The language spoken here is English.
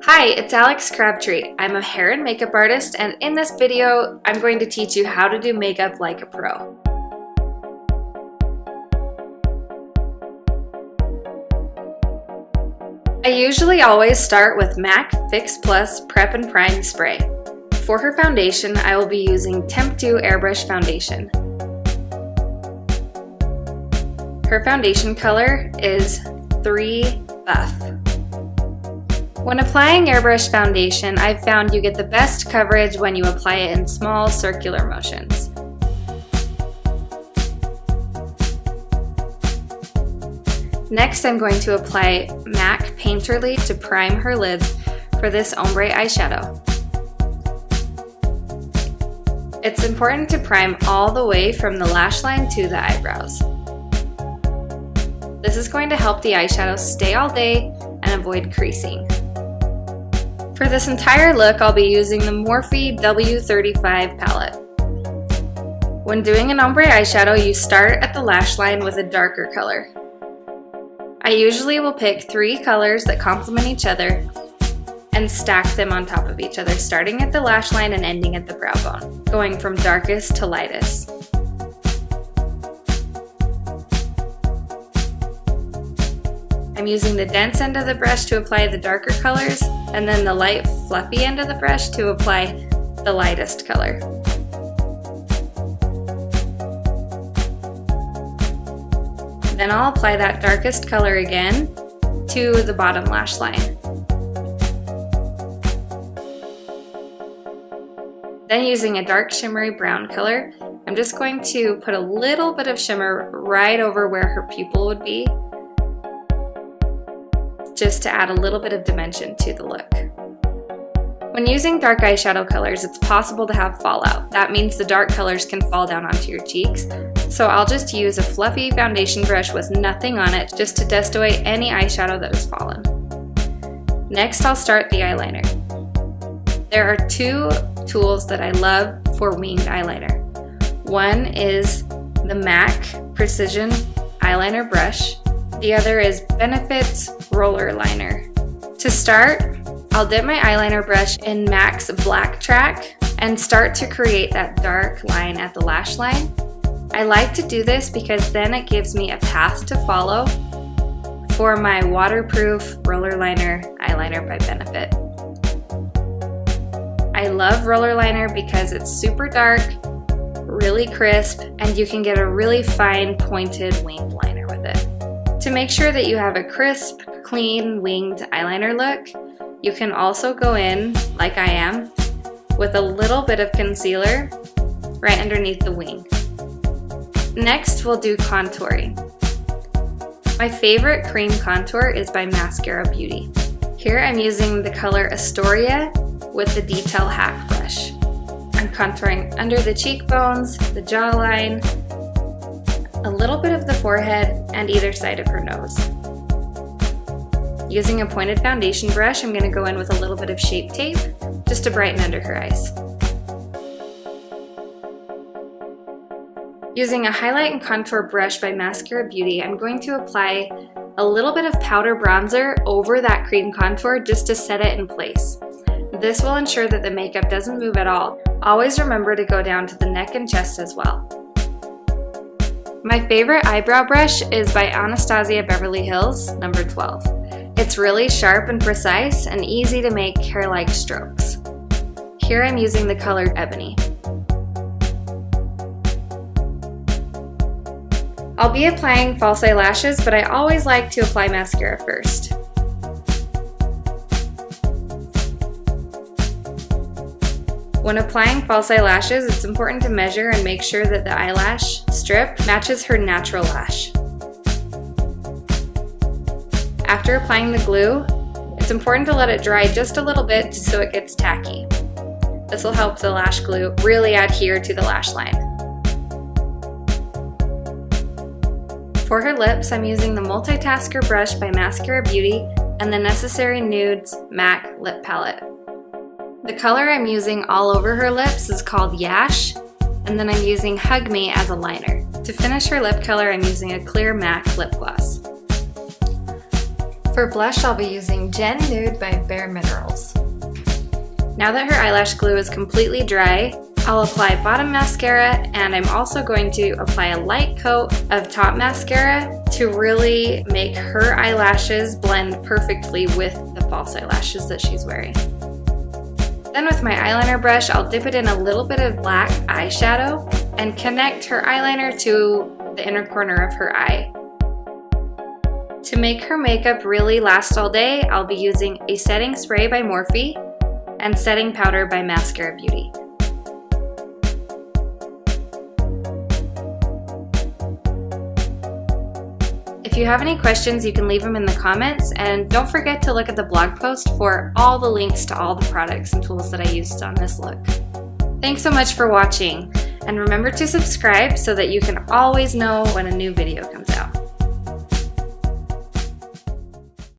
Hi, it's Alex Crabtree. I'm a hair and makeup artist, and in this video, I'm going to teach you how to do makeup like a pro. I usually always start with MAC Fix Plus Prep and Prime Spray. For her foundation, I will be using TEMPTU Airbrush Foundation. Her foundation color is 3 Buff. When applying airbrush foundation, I've found you get the best coverage when you apply it in small circular motions. Next, I'm going to apply MAC Painterly to prime her lids for this ombre eyeshadow. It's important to prime all the way from the lash line to the eyebrows. This is going to help the eyeshadow stay all day and avoid creasing. For this entire look, I'll be using the Morphe W35 palette. When doing an ombre eyeshadow, you start at the lash line with a darker color. I usually will pick 3 colors that complement each other and stack them on top of each other, starting at the lash line and ending at the brow bone, going from darkest to lightest. I'm using the dense end of the brush to apply the darker colors, and then the light fluffy end of the brush to apply the lightest color. Then I'll apply that darkest color again to the bottom lash line. Then using a dark shimmery brown color, I'm just going to put a little bit of shimmer right over where her pupil would be, just to add a little bit of dimension to the look. When using dark eyeshadow colors, it's possible to have fallout. That means the dark colors can fall down onto your cheeks. So I'll just use a fluffy foundation brush with nothing on it just to dust away any eyeshadow that has fallen. Next, I'll start the eyeliner. There are 2 tools that I love for winged eyeliner. One is the MAC Precision Eyeliner Brush. The other is Benefit's Roller Liner. To start, I'll dip my eyeliner brush in MAC's Black Track and start to create that dark line at the lash line. I like to do this because then it gives me a path to follow for my waterproof roller liner eyeliner by Benefit. I love roller liner because it's super dark, really crisp, and you can get a really fine pointed winged liner with it. To make sure that you have a crisp, clean, winged eyeliner look, you can also go in, like I am, with a little bit of concealer right underneath the wing. Next, we'll do contouring. My favorite cream contour is by Maskcara Beauty. Here I'm using the color Astoria with the Detail Hac brush. I'm contouring under the cheekbones, the jawline, a little bit of the forehead, and either side of her nose. Using a pointed foundation brush, I'm going to go in with a little bit of Shape Tape just to brighten under her eyes. Using a highlight and contour brush by Maskcara Beauty, I'm going to apply a little bit of powder bronzer over that cream contour just to set it in place. This will ensure that the makeup doesn't move at all. Always remember to go down to the neck and chest as well. My favorite eyebrow brush is by Anastasia Beverly Hills, number 12. It's really sharp and precise and easy to make hair-like strokes. Here I'm using the color Ebony. I'll be applying false eyelashes, but I always like to apply mascara first. When applying false eyelashes, it's important to measure and make sure that the eyelash strip matches her natural lash. After applying the glue, it's important to let it dry just a little bit so it gets tacky. This will help the lash glue really adhere to the lash line. For her lips, I'm using the Multitasker brush by Maskcara Beauty and the Necessary Nudes MAC Lip Palette. The color I'm using all over her lips is called Yash, and then I'm using Hug Me as a liner. To finish her lip color, I'm using a clear MAC lip gloss. For blush, I'll be using Gen Nude by Bare Minerals. Now that her eyelash glue is completely dry, I'll apply bottom mascara, and I'm also going to apply a light coat of top mascara to really make her eyelashes blend perfectly with the false eyelashes that she's wearing. Then with my eyeliner brush, I'll dip it in a little bit of black eyeshadow and connect her eyeliner to the inner corner of her eye. To make her makeup really last all day, I'll be using a setting spray by Morphe and setting powder by Maskcara Beauty. If you have any questions, you can leave them in the comments, and don't forget to look at the blog post for all the links to all the products and tools that I used on this look. Thanks so much for watching, and remember to subscribe so that you can always know when a new video comes out.